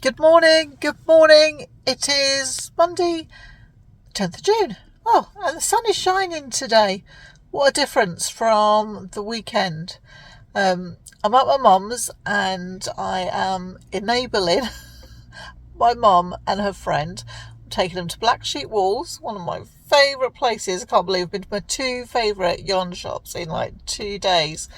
Good morning. It is Monday, 10th of June. Oh, and the sun is shining today. What a difference from the weekend. I'm at my mum's and I am enabling my mum and her friend. I'm taking them to Black Sheep Walls, one of my favourite places. I can't believe I've been to my two favourite yarn shops in like 2 days.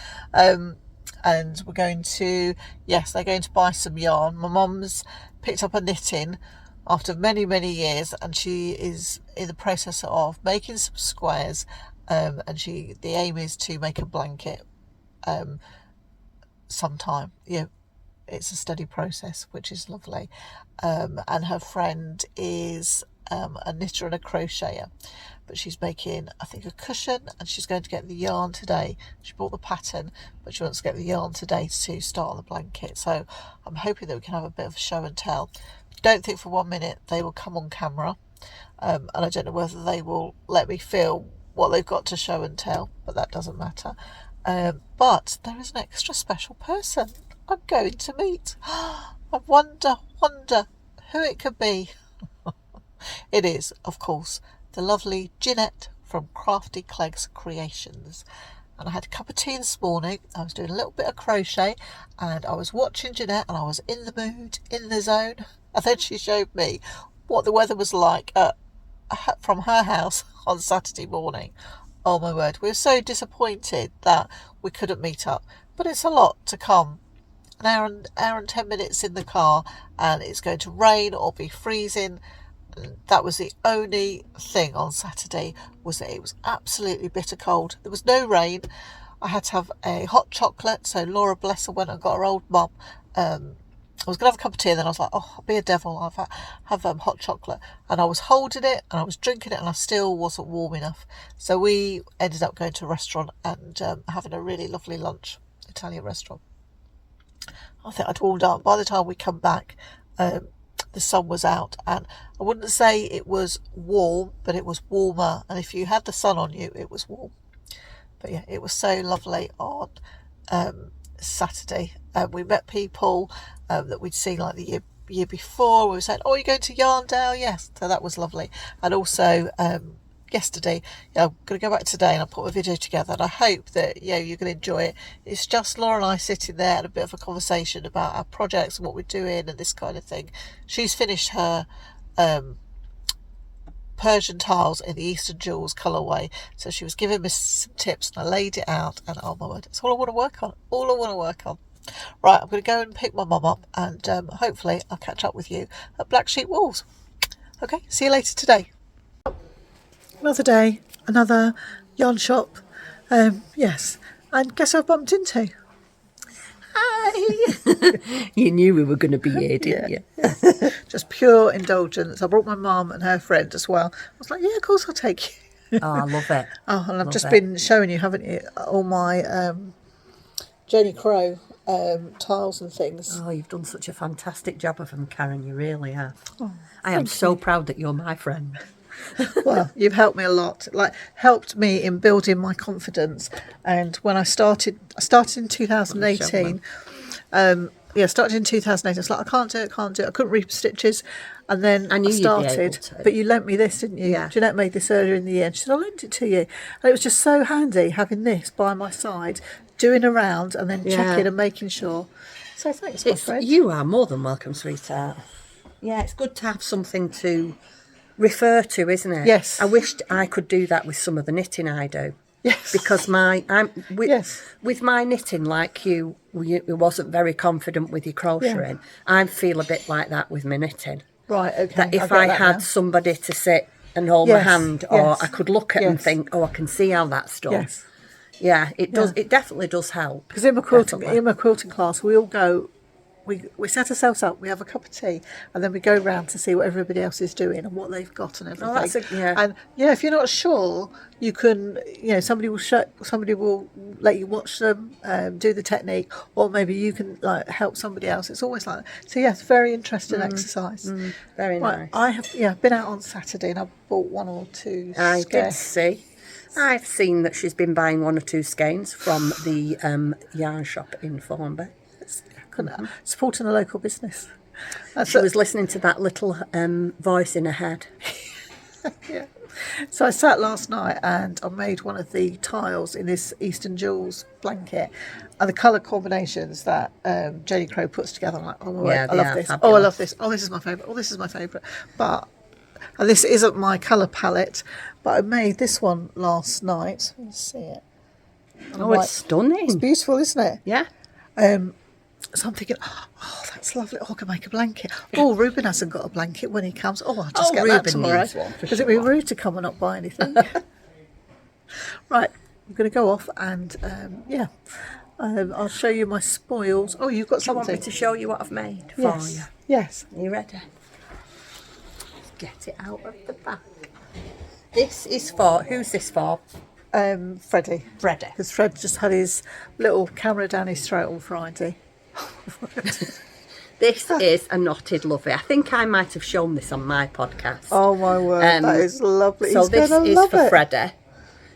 And we're going to, they're going to buy some yarn. My mum's picked up a knitting after many, many years, and she is in the process of making some squares, and the aim is to make a blanket sometime. It's a steady process, which is lovely. And her friend is a knitter and a crocheter, but she's making, I think, a cushion, and she's going to get the yarn today. She bought the pattern, but she wants to get the yarn today to start on the blanket. So I'm hoping that we can have a bit of a show and tell. Don't think for 1 minute they will come on camera, and I don't know whether they will let me feel what they've got to show and tell, but that doesn't matter. But there is an extra special person I'm going to meet. I wonder who it could be. It is, of course, the lovely Jeanette from Crafty Creations. And I had a cup of tea this morning. I was doing a little bit of crochet and I was watching Jeanette and I was in the mood, in the zone. And then she showed me what the weather was like from her house on Saturday morning. Oh my word, we were so disappointed that we couldn't meet up. But it's a lot to come. An hour and 10 minutes in the car, and it's going to rain or be freezing. That was the only thing on Saturday, was that it was absolutely bitter cold. There was no rain. I had to have a hot chocolate, so Laura, bless her, went and got her old mum. I was going to have a cup of tea, and then I was like, I'll be a devil, I'll have hot chocolate. And I was holding it, and I was drinking it, and I still wasn't warm enough. So we ended up going to a restaurant and having a really lovely lunch, Italian restaurant. I think I'd warmed up. By the time we come back, the sun was out, and I wouldn't say it was warm, but it was warmer, and if you had the sun on you, it was warm. But yeah, it was so lovely on Saturday. We met people that we'd seen like the year before. We were saying, you're going to Yarndale? Yes. So that was lovely. And also yesterday, I'm going to go back today and I'll put a video together, and I hope that you're going to enjoy it. It's just Laura and I sitting there and a bit of a conversation about our projects and what we're doing and this kind of thing. She's finished her Persian tiles in the Eastern Jewels colourway, so she was giving me some tips and I laid it out, and oh my word, it's all I want to work on. Right, I'm going to go and pick my mum up, and hopefully I'll catch up with you at Black Sheep Walls. Okay, see you later today. Another day, another yarn shop. Yes, and guess who I bumped into? Hi! You knew we were going to be here, didn't you? Yeah. Just pure indulgence. I brought my mum and her friend as well. I was like, yeah, of course I'll take you. Oh, I love it. Oh, and I've just been showing you, haven't you, all my Jenny Crow tiles and things. Oh, you've done such a fantastic job of them, Karen. You really have. Oh, I am so proud that you're my friend. Well, you've helped me a lot, helped me in building my confidence. And when I started in 2018. Started in 2008. I was like, I can't do it. I couldn't reap stitches. And then I started. But you lent me this, didn't you? Yeah. Jeanette made this earlier in the year. She said, I lent it to you. And it was just so handy having this by my side, doing around and then checking and making sure. So thanks, my friend. You are more than welcome, sweetheart. Yeah, it's good to have something to refer to, isn't it? Yes. I wished I could do that with some of the knitting I do. Yes. Because with my knitting, like you wasn't very confident with your crocheting. I feel a bit like that with my knitting. Right, okay. That if I had somebody to sit and hold my hand, or I could look at and think, I can see how that's done. Yes. Yeah, it does. It definitely does help. Because in my quilting class, we all go. We set ourselves up, we have a cup of tea, and then we go round to see what everybody else is doing and what they've got and everything. And if you're not sure, you can, somebody will let you watch them do the technique, or maybe you can help somebody else. It's always like that. So yes, very interesting exercise. Very nice. I have been out on Saturday and I bought 1 or 2 skeins. I did see. I've seen that she's been buying 1 or 2 skeins from the yarn shop in Formby. Supporting a local business. She was listening to that little voice in her head. Yeah. So I sat last night and I made one of the tiles in this Eastern Jewels blanket, and the colour combinations that Jenny Crow puts together. I'm like, oh my word, I love this. Fabulous. Oh, I love this. Oh, this is my favourite. Oh, this is my favourite. But and this isn't my colour palette, but I made this one last night. Let's see it. Oh, it's stunning. It's beautiful, isn't it? Yeah. So I'm thinking, oh, that's lovely. Oh, I can make a blanket. Oh, Ruben hasn't got a blanket when he comes. Oh, I'll just get that tomorrow. Because it'd be rude to come and not buy anything. Right, I'm going to go off and, I'll show you my spoils. Oh, you've got something. Do you want me to show you what I've made for you? Yes. Are you ready? Get it out of the bag. This is for, who's this for? Freddie. Freddie. Because Fred just had his little camera down his throat on Friday. This is a knotted lovey. I think I might have shown this on my podcast. Oh my word, that is lovely. So this is for Freddie.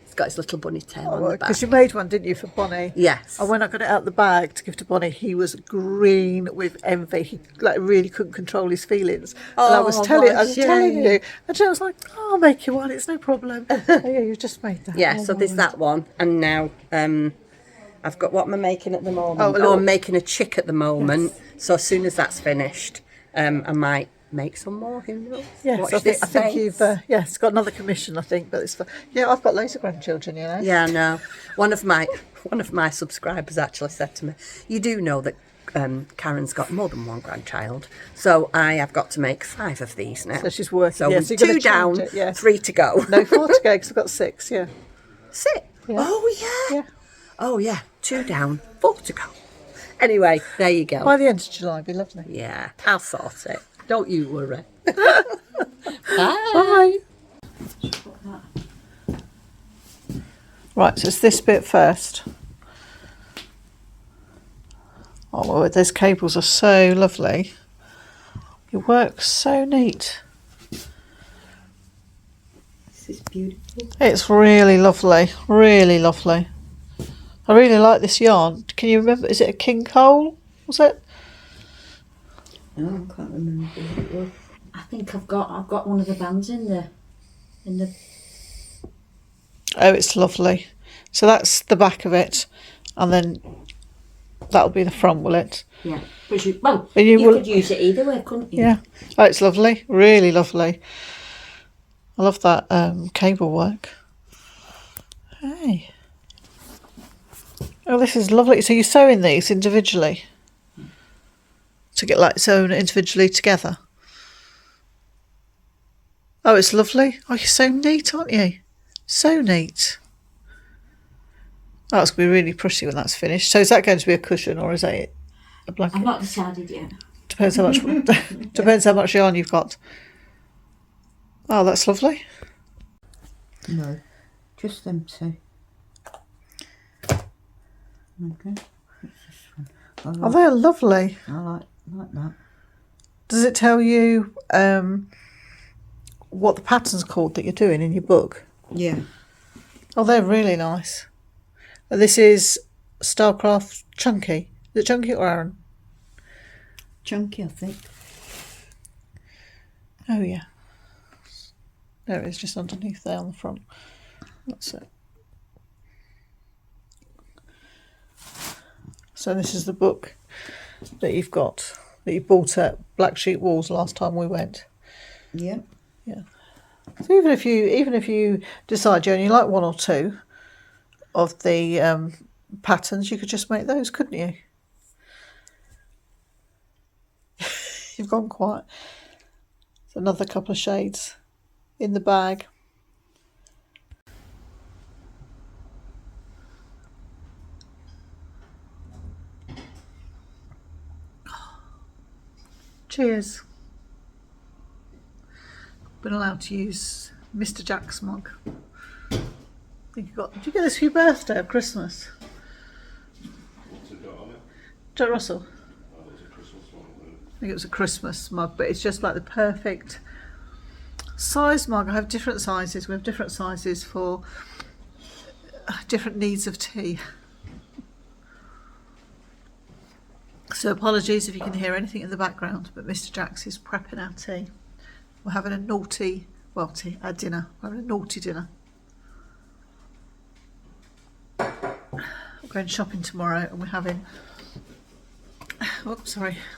He's got his little bunny tail on the back. Because you made one, didn't you, for Bonnie? Yes. And when I got it out the bag to give to Bonnie, he was green with envy. He really couldn't control his feelings. Oh, and I was telling you, and Jen was like, "Oh, I'll make you one. It's no problem." Oh, yeah, you just made that. Yeah. So there's that one, and now I've got what am I making at the moment? Oh, I'm making a chick at the moment. Yes. So as soon as that's finished, I might make some more. Who knows? Yes, I think you've. It's got another commission, I think, but it's for. Yeah, I've got loads of grandchildren, you know. Yeah, no. One of my subscribers actually said to me, "You do know that Karen's got more than one grandchild, so I have got to make 5 of these now." So she's working. So with 2 down, 3 to go. No, 4 to go because I've got 6. Yeah. 6. Yeah. Oh yeah. Yeah. Oh yeah. 2 down, 4 to go. Anyway, there you go. By the end of July, it'll be lovely. Yeah, I'll sort it. Don't you worry. Bye. Right, so it's this bit first. Oh, well, those cables are so lovely. Your work's so neat. This is beautiful. It's really lovely, really lovely. I really like this yarn. Can you remember? Is it a King Cole? Was it? No, I can't remember what it was. I think I've got one of the bands in the. Oh, it's lovely. So that's the back of it, and then that'll be the front, will it? Yeah. But you could use it either way, couldn't you? Yeah. Oh, it's lovely. Really lovely. I love that cable work. Hey. Oh, this is lovely. So you're sewing these individually to get sewn individually together. Oh, it's lovely. Oh, you're so neat, aren't you? So neat. Oh, it's going to be really pretty when that's finished. So is that going to be a cushion or is that a blanket? I've not decided yet. Depends how much. Depends how much yarn you've got. Oh, that's lovely. No, just them 2. Okay. Oh, they're lovely. I like that. Does it tell you what the pattern's called that you're doing in your book? Yeah. Oh, they're really nice. This is Starcraft Chunky. Is it Chunky or Aaron? Chunky, I think. Oh, yeah. There it is, just underneath there on the front. That's it. So this is the book that you've got, that you bought at Black Sheep Walls last time we went. Yeah. Yeah. So even if you decide you only like 1 or 2 of the patterns, you could just make those, couldn't you? You've gone quiet. There's another couple of shades in the bag. Cheers. Been allowed to use Mr. Jack's mug. I think you got. Did you get this for your birthday or Christmas? What's it got on it? Joe Russell. Oh, it was a Christmas one. I think it was a Christmas mug, but it's just like the perfect size mug. I have different sizes. We have different sizes for different needs of tea. So apologies if you can hear anything in the background, but Mr. Jax is prepping our tea. We're having a naughty, well, dinner. We're having a naughty dinner. We're going shopping tomorrow, and we're having, we're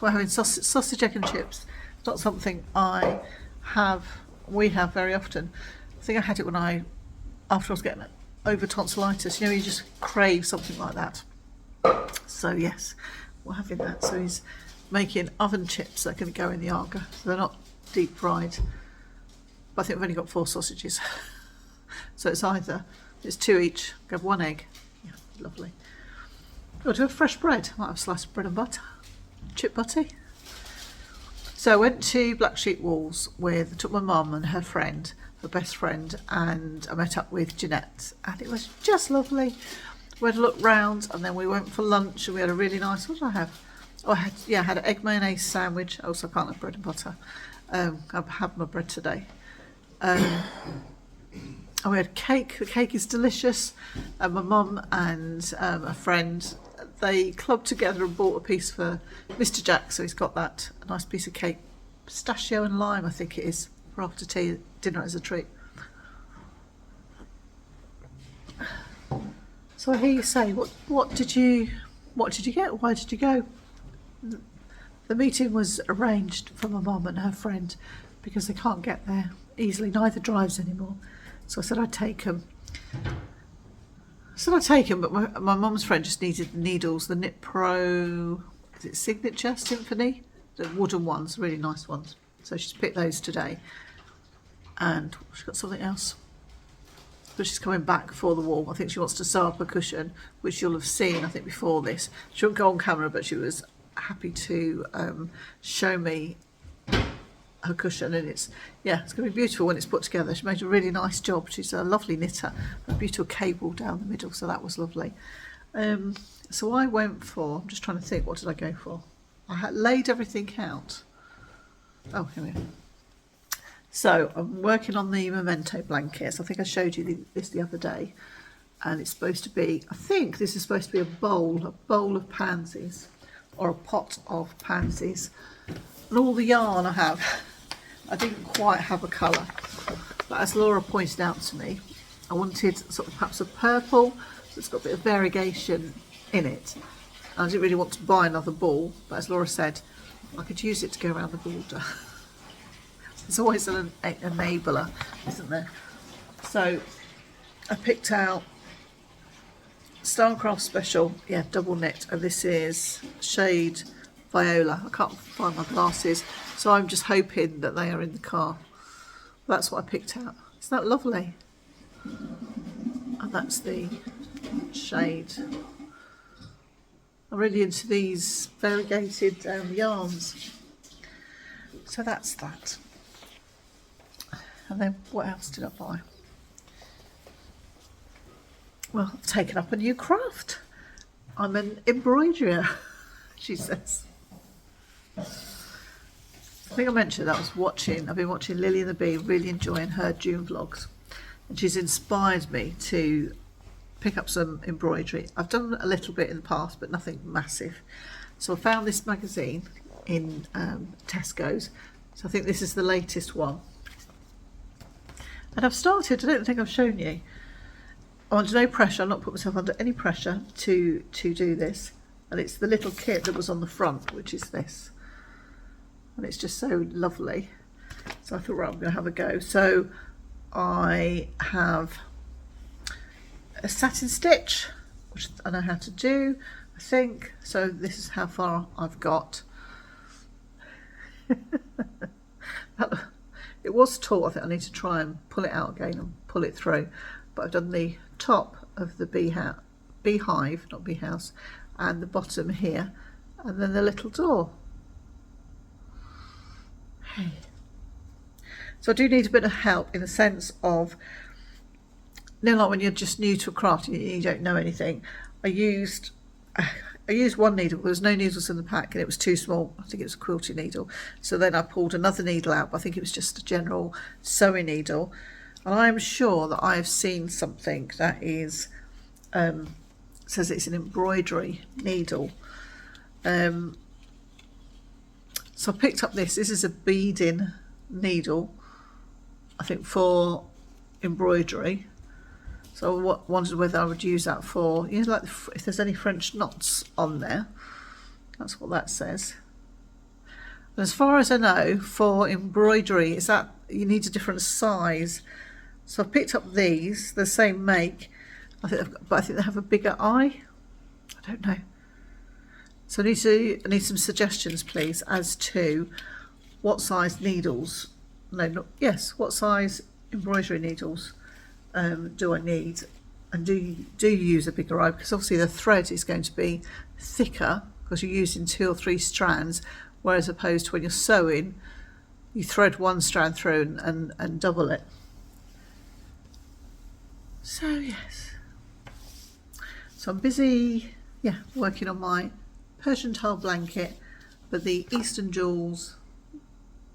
having sausage, egg and chips. It's not something we have very often. I think I had it after I was getting over tonsillitis. You know, you just crave something like that. So yes, we're having that. So he's making oven chips that are going to go in the Aga. So they're not deep fried. But I think we've only got 4 sausages. So it's 2 each. Go have 1 egg. Yeah, lovely. Oh, do you have fresh bread? I might have a slice of bread and butter. Chip butty. So I went to Black Sheep Walls took my mum and her friend, her best friend, and I met up with Jeanette, and it was just lovely. We had a look round, and then we went for lunch, and we had a really nice, what did I have? Oh, I had an egg mayonnaise sandwich. Also, I can't have bread and butter. I've had my bread today. And we had cake. The cake is delicious. And my mum and a friend, they clubbed together and bought a piece for Mr. Jack, so he's got that, a nice piece of cake, pistachio and lime, I think it is, for after dinner as a treat. So I hear you say, what did you get? Why did you go? The meeting was arranged for my mum and her friend because they can't get there easily. Neither drives anymore. So I said I'd take them. But my mum's friend just needed the needles, the Knit Pro, is it Signature Symphony? The wooden ones, really nice ones. So she's picked those today. And she's got something else. But she's coming back for the wall. I think she wants to sew up a cushion, which you'll have seen, I think, before this. She wouldn't go on camera, but she was happy to show me her cushion, and it's going to be beautiful when it's put together. She made a really nice job. She's a lovely knitter, a beautiful cable down the middle, so that was lovely. So I went for, I'm just trying to think, what did I go for? I had laid everything out. Oh, here we go. So I'm working on the memento blankets. I think I showed you this the other day, and it's supposed to be, I think this is supposed to be a bowl of pansies, or a pot of pansies. And all the yarn I didn't quite have a colour, but as Laura pointed out to me, I wanted sort of perhaps a purple, so it's got a bit of variegation in it. I didn't really want to buy another ball, but as Laura said, I could use it to go around the border. There's always an enabler, isn't there? So I picked out Starcraft Special, double knit, and this is shade Viola. I can't find my glasses, so I'm just hoping that they are in the car. That's what I picked out. Isn't that lovely? And that's the shade. I'm really into these variegated yarns. So that's that. And then what else did I buy? Well, I've taken up a new craft. I'm an embroiderer, she says. I think I mentioned that I've been watching Lily and the Bee, really enjoying her June vlogs. And she's inspired me to pick up some embroidery. I've done a little bit in the past, but nothing massive. So I found this magazine in Tesco's. So I think this is the latest one. And I've started, I don't think I've shown you. I'm under no pressure, I've not put myself under any pressure to do this. And it's the little kit that was on the front, which is this. And it's just so lovely. So I thought, right, I'm going to have a go. So I have a satin stitch, which I know how to do, I think. So this is how far I've got. It was taught. I think I need to try and pull it out again and pull it through. But I've done the top of the beehive, not bee house, and the bottom here, and then the little door. Hey. So I do need a bit of help in the sense of, like when you're just new to a craft, you don't know anything. I used one needle. There was no needles in the pack, and it was too small. I think it was a quilting needle. So then I pulled another needle out, but I think it was just a general sewing needle. And I'm sure that I have seen something that is says it's an embroidery needle. So I picked up this is a beading needle, I think for embroidery. So I wondered whether I would use that for, you know, like if there's any French knots on there. That's what that says. And as far as I know, for embroidery, is that you need a different size. So I've picked up these, the same make, but I think they have a bigger eye. I don't know. So I need some suggestions, please, as to what size needles. What size embroidery needles do I need, and do you use a bigger eye? Because obviously the thread is going to be thicker because you're using 2 or 3 strands, whereas opposed to when you're sewing, you thread one strand through and double it. So yes, so I'm busy, working on my Persian tile blanket, but the Eastern Jewels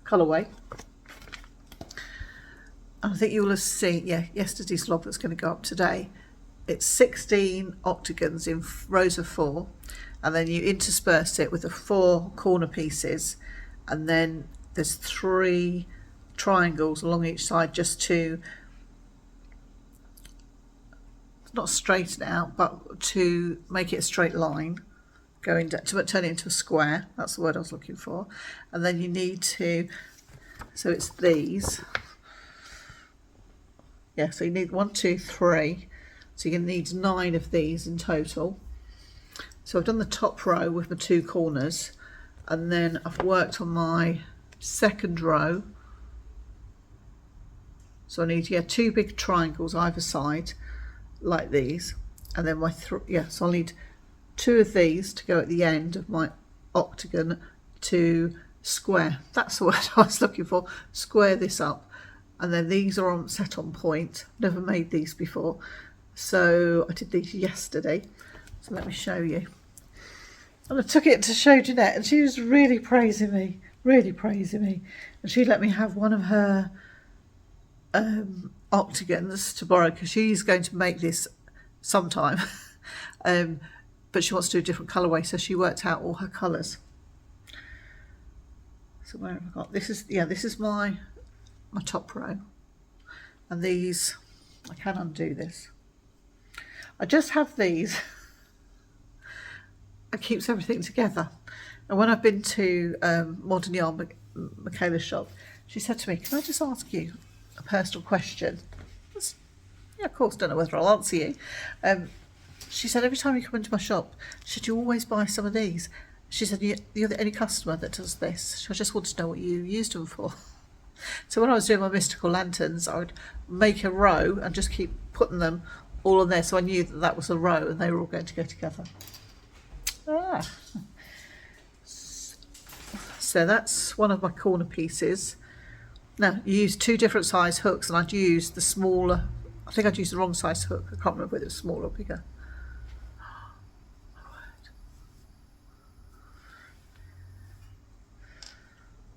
colourway. And I think you will have seen, yesterday's vlog that's going to go up today. It's 16 octagons in rows of 4, and then you intersperse it with the 4 corner pieces, and then there's 3 triangles along each side just to not straighten it out, but to make it a straight line going down, to turn it into a square. That's the word I was looking for. And then you need to, so it's these. So you need 1, 2, 3. So you're going to need 9 of these in total. So I've done the top row with my 2 corners, and then I've worked on my second row. So I need 2 big triangles either side, like these, and then my so I'll need 2 of these to go at the end of my octagon to square. That's the word I was looking for. Square this up, and then these are set on point. Never made these before, so I did these yesterday. So let me show you. And I took it to show Jeanette, and she was really praising me, and she let me have one of her octagons to borrow, because she's going to make this sometime. But she wants to do a different colourway, so she worked out all her colours. So where have I got this? Is my top row, and these, I can undo this. I just have these. It keeps everything together. And when I've been to Modern Yarn, Michaela's shop, she said to me, "Can I just ask you a personal question?" Of course, don't know whether I'll answer you. She said, "Every time you come into my shop," she said, "you always buy some of these." She said, "You're the only customer that does this." I just wanted to know what you used them for. So when I was doing my mystical lanterns, I would make a row and just keep putting them all on there, so I knew that was a row and they were all going to go together. So that's one of my corner pieces. Now, you use 2 different size hooks, and I'd use the smaller, I think I'd use the wrong size hook. I can't remember whether it was smaller or bigger.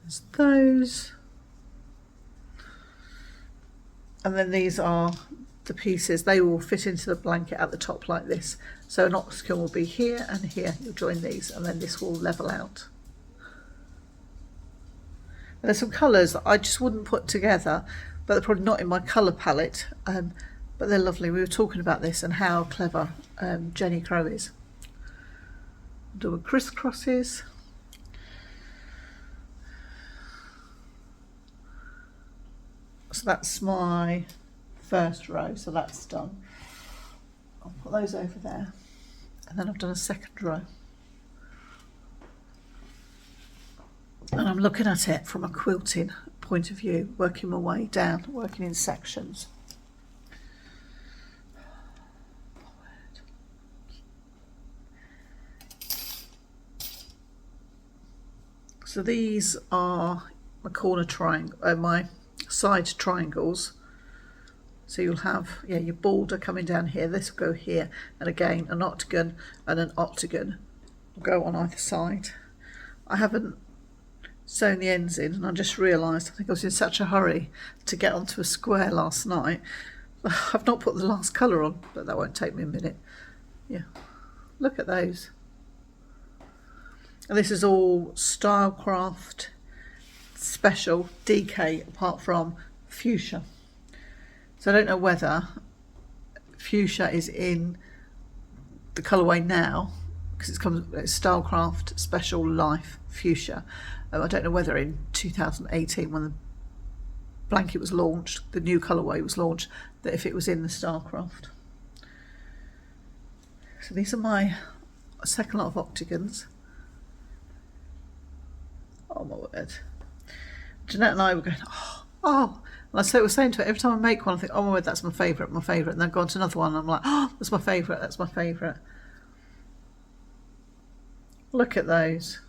There's those. And then these are the pieces. They will fit into the blanket at the top like this. So an octagon will be here and here. You'll join these, and then this will level out. And there's some colours that I just wouldn't put together, but they're probably not in my colour palette, but they're lovely. We were talking about this and how clever Jenny Crow is. Doing crisscrosses. So that's my first row, so that's done. I'll put those over there, and then I've done a second row. And I'm looking at it from a quilting point of view, working my way down, working in sections. So these are my corner triangle, my side triangles. So you'll have your border coming down here, this will go here, and again an octagon and an octagon will go on either side. I haven't sewn the ends in, and I just realised, I think I was in such a hurry to get onto a square last night, I've not put the last colour on, but that won't take me a minute. Look at those. And this is all Stylecraft special DK, apart from fuchsia. So I don't know whether fuchsia is in the colourway now, because it's Stylecraft Special Life Fuchsia. I don't know whether in 2018, when the blanket was launched, the new colourway was launched, that if it was in the Stylecraft. So these are my second lot of octagons. Oh my word. Jeanette and I were going, oh. And I was saying to her, every time I make one, I think, oh my word, that's my favourite. And then go on to another one, and I'm like, oh, that's my favourite. Look at those.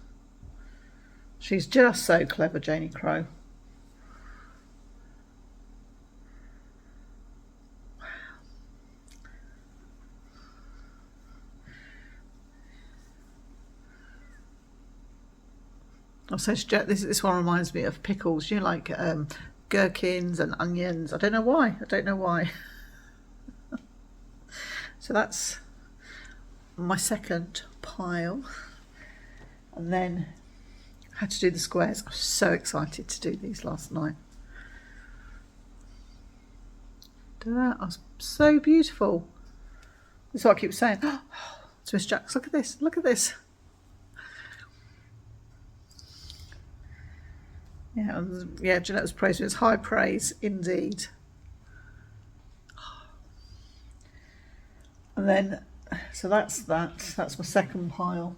She's just so clever, Janie Crow. I was saying to Jet, this one reminds me of pickles. You know, like gherkins and onions. I don't know why. So that's my second pile. And then I had to do the squares. I was so excited to do these last night. That was so beautiful. That's what I keep saying. Oh, to Miss Jax, look at this. Yeah, Jeanette was praising it. It's high praise indeed. And then, so that's my second pile.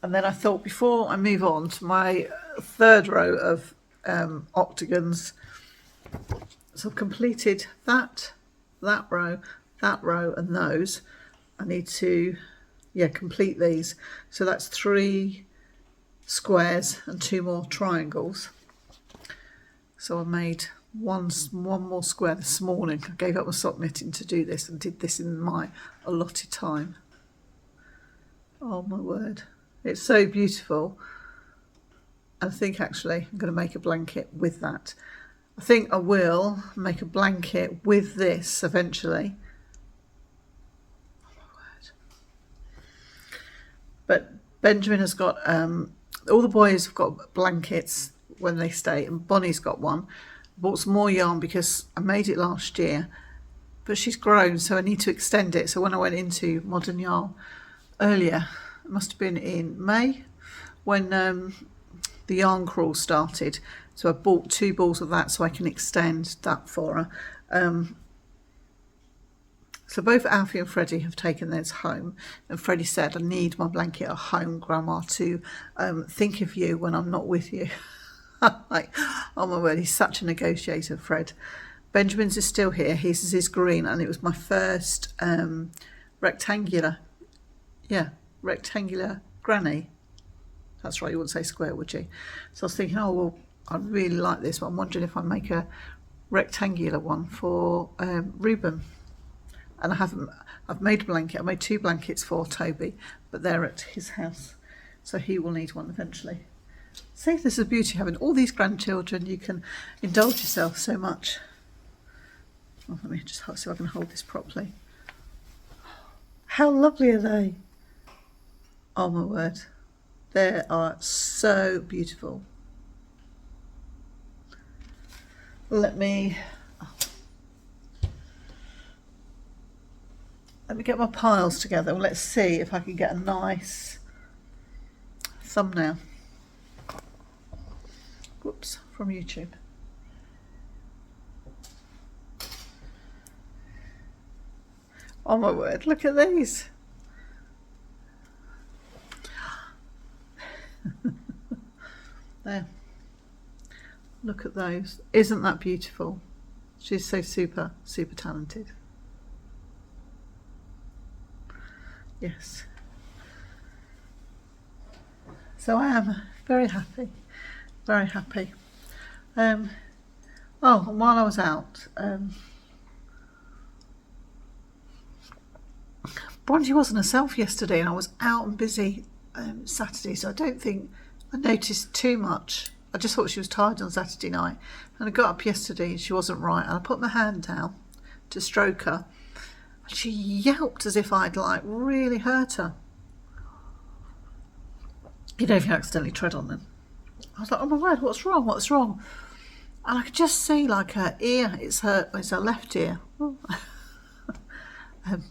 And then I thought, before I move on to my third row of octagons, so I've completed that row, and those. I need to, complete these. So that's 3 squares and 2 more triangles. So I made one more square this morning. I gave up my sock knitting to do this, and did this in my allotted time. Oh my word, it's so beautiful. I think actually I'm going to make a blanket with that. I think I will make a blanket with this eventually. Oh my word. But Benjamin has got all the boys have got blankets when they stay, and Bonnie's got one. I bought some more yarn because I made it last year, but she's grown, so I need to extend it. So when I went into Modern Yarn earlier, it must have been in May, when the yarn crawl started. So I bought 2 balls of that so I can extend that for her. So both Alfie and Freddie have taken theirs home, and Freddie said, I need my blanket at home, Grandma, to think of you when I'm not with you. Like, oh my word, he's such a negotiator, Fred. Benjamin's is still here. His is green, and it was my first rectangular granny. That's right, you wouldn't say square, would you? So I was thinking, oh well, I really like this, but I'm wondering if I make a rectangular one for Reuben. And I've made a blanket. I made 2 blankets for Toby, but they're at his house, so he will need one eventually. See, this is beauty, having all these grandchildren. You can indulge yourself so much. Oh, let me just see if I can hold this properly. How lovely are they? Oh my word, they are so beautiful. Let me get my piles together, and let's see if I can get a nice thumbnail. Whoops, from YouTube. Oh my word, look at these. There. Look at those. Isn't that beautiful? She's so super talented. Yes. So I am very happy. Very happy. And while I was out, Bronte wasn't herself yesterday, and I was out and busy Saturday, so I don't think I noticed too much. I just thought she was tired on Saturday night, and I got up yesterday and she wasn't right, and I put my hand down to stroke her. She yelped as if I'd like really hurt her. you know, if you accidentally tread on them. I was like, oh my word, what's wrong? What's wrong? And I could just see like her ear, it's her left ear.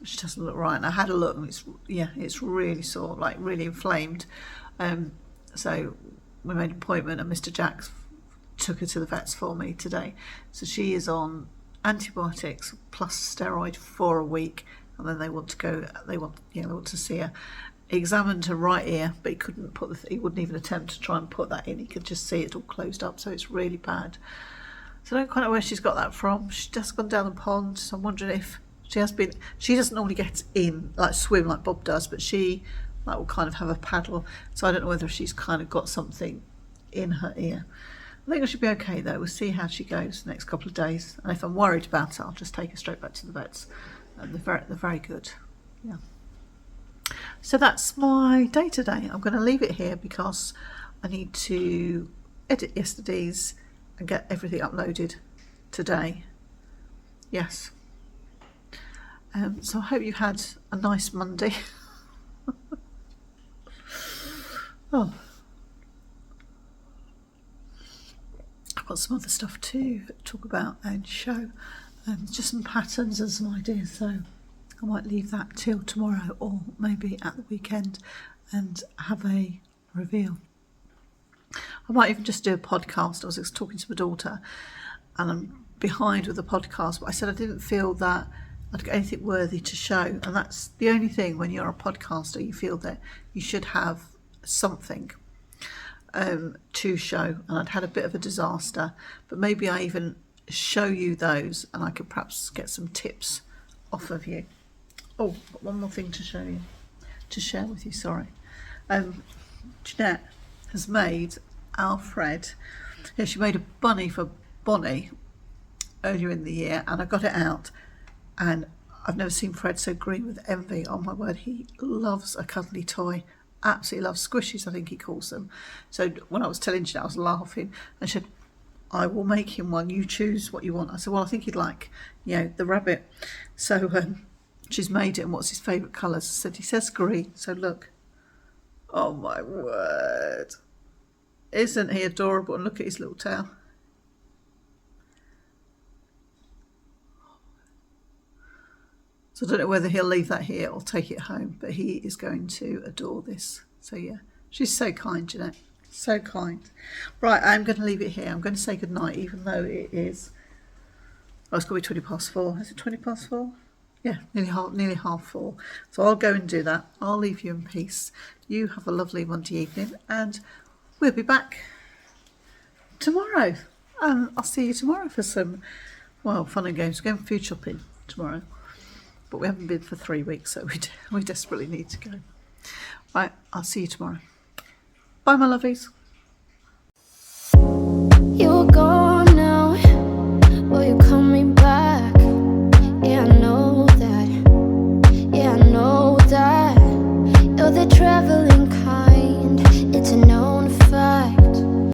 She doesn't look right. And I had a look, and it's really sore, like really inflamed. So we made an appointment, and Mr. Jacks took her to the vets for me today. So she is on antibiotics plus steroid for a week, and then they want to see her. He examined her right ear, but he couldn't he wouldn't even attempt to try and put that in. He could just see it all closed up, so it's really bad. So I don't quite know where she's got that from. She's just gone down the pond, so I'm wondering if she doesn't normally get in, like swim like Bob does, but she will kind of have a paddle. So I don't know whether she's kind of got something in her ear. I think I should be okay though. We'll see how she goes the next couple of days. And if I'm worried about it, I'll just take her straight back to the vets. They're very good. Yeah. So that's my day today. I'm going to leave it here because I need to edit yesterday's and get everything uploaded today. Yes. So I hope you had a nice Monday. Oh, I've got some other stuff to talk about and show. Just some patterns and some ideas. So I might leave that till tomorrow, or maybe at the weekend, and have a reveal. I might even just do a podcast. I was talking to my daughter, and I'm behind with the podcast, but I said I didn't feel that I'd got anything worthy to show, and that's the only thing when you're a podcaster. You feel that you should have something to show, and I'd had a bit of a disaster, but maybe I even show you those, and I could perhaps get some tips off of you. Oh, one more thing to share with you, sorry. Jeanette has made Alfred, she made a bunny for Bonnie earlier in the year, and I got it out, and I've never seen Fred so green with envy. Oh my word, he loves a cuddly toy, absolutely loves squishies, I think he calls them. So when I was telling Jeanette, I was laughing, and she said, I will make him one, you choose what you want. I said, well, I think he'd like, the rabbit. So she's made it, and what's his favourite colours? I said, he says green, so look. Oh my word. Isn't he adorable? And look at his little tail. So I don't know whether he'll leave that here or take it home, but he is going to adore this. So yeah, she's so kind, Jeanette. So kind. Right, I'm going to leave it here. I'm going to say goodnight, even though it is, it's going to be 4:20. Is it 4:20? Yeah, nearly half 4. So I'll go and do that. I'll leave you in peace. You have a lovely Monday evening, and we'll be back tomorrow. And I'll see you tomorrow for some, fun and games. We're going food shopping tomorrow. But we haven't been for 3 weeks, so we desperately need to go. Right, I'll see you tomorrow. Bye, my lovies. You're gone.